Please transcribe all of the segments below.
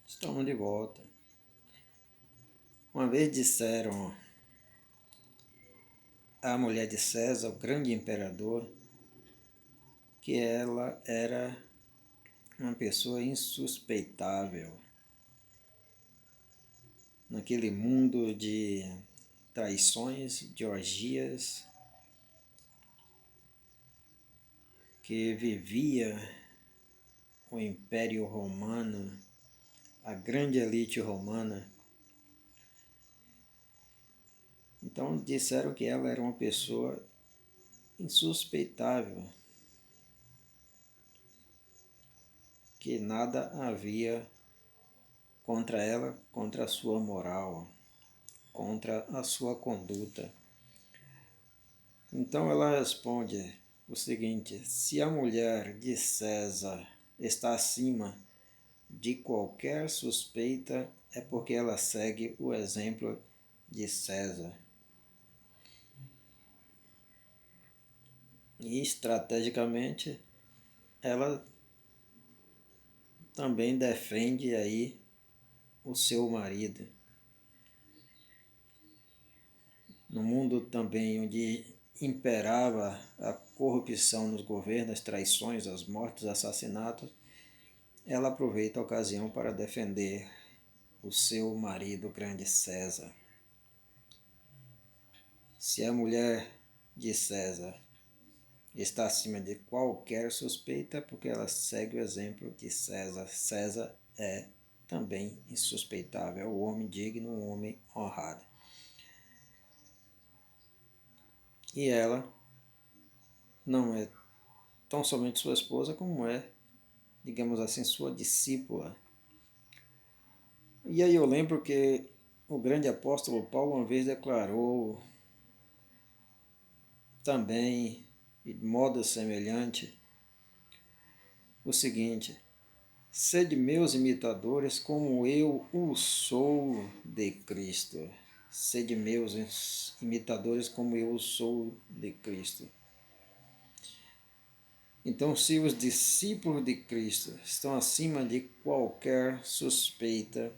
Estamos de volta. Uma vez disseram à mulher de César, o grande imperador, que ela era uma pessoa insuspeitável. Naquele mundo de traições, de orgias, que vivia o Império Romano, a grande elite romana. Então disseram que ela era uma pessoa insuspeitável, que nada havia contra ela, contra a sua moral, contra a sua conduta. Então ela responde o seguinte: se a mulher de César está acima de qualquer suspeita, é porque ela segue o exemplo de César. E estrategicamente ela também defende aí o seu marido. No mundo também onde imperava a corrupção nos governos, as traições, as mortes, os assassinatos, ela aproveita a ocasião para defender o seu marido, o grande César. Se a mulher de César está acima de qualquer suspeita, porque ela segue o exemplo de César. César é também insuspeitável, é um homem digno, um homem honrado. E ela não é tão somente sua esposa, como é, digamos assim, sua discípula. E aí eu lembro que o grande apóstolo Paulo uma vez declarou também, de modo semelhante, o seguinte: sede meus imitadores, como eu o sou de Cristo. Sede meus imitadores, como eu o sou de Cristo. Então, se os discípulos de Cristo estão acima de qualquer suspeita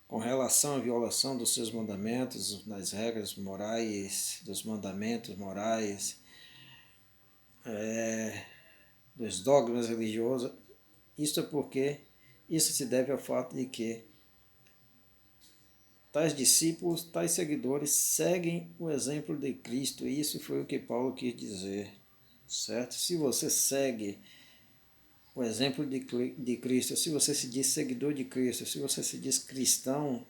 com relação à violação dos seus mandamentos, das regras morais, dos mandamentos morais, dos dogmas religiosos, isso se deve ao fato de que tais discípulos, tais seguidores seguem o exemplo de Cristo, e isso foi o que Paulo quis dizer, certo? Se você segue o exemplo de Cristo, se você se diz seguidor de Cristo, se você se diz cristão,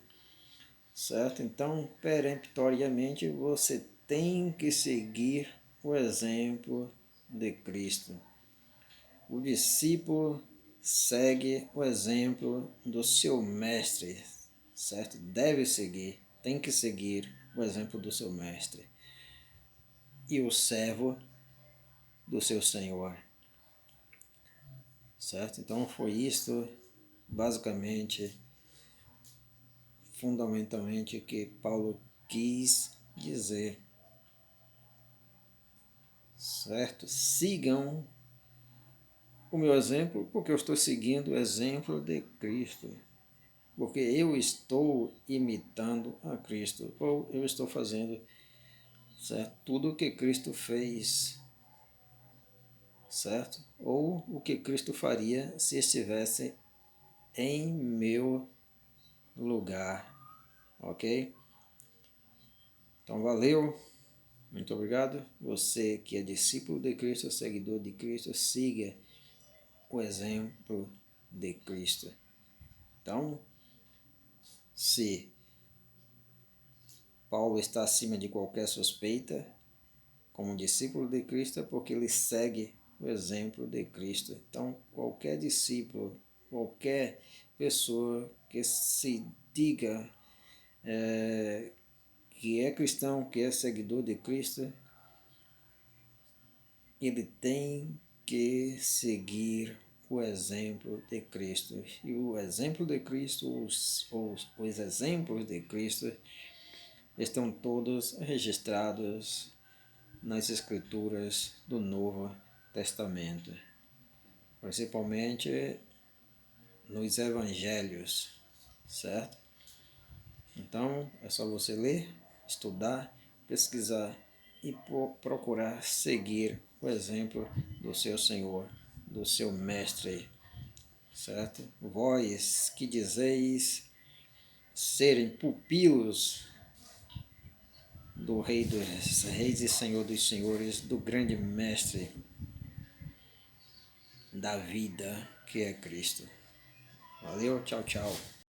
certo? Então, peremptoriamente, você tem que seguir o exemplo de Cristo. O discípulo segue o exemplo do seu mestre, certo? Deve seguir, tem que seguir o exemplo do seu mestre. E o servo do seu Senhor, certo? Então foi isto, basicamente, fundamentalmente, que Paulo quis dizer, certo? Sigam o meu exemplo, porque eu estou seguindo o exemplo de Cristo. Porque eu estou imitando a Cristo, ou eu estou fazendo, certo, tudo o que Cristo fez, certo? Ou o que Cristo faria se estivesse em meu lugar, ok? Então valeu, muito obrigado. Você que é discípulo de Cristo, seguidor de Cristo, siga o exemplo de Cristo. Então, se Paulo está acima de qualquer suspeita, como discípulo de Cristo, é porque ele segue o exemplo de Cristo. Então, qualquer discípulo, qualquer pessoa que se diga que é cristão, que é seguidor de Cristo, ele tem que seguir o exemplo de Cristo. E o exemplo de Cristo, os exemplos de Cristo, estão todos registrados nas Escrituras do Novo Testamento, principalmente nos evangelhos, certo? Então, é só você ler, estudar, pesquisar e procurar seguir o exemplo do seu Senhor, do seu Mestre, certo? Vós que dizeis serem pupilos do Rei dos Reis e Senhor dos Senhores, do grande Mestre da vida, que é Cristo. Valeu, tchau, tchau.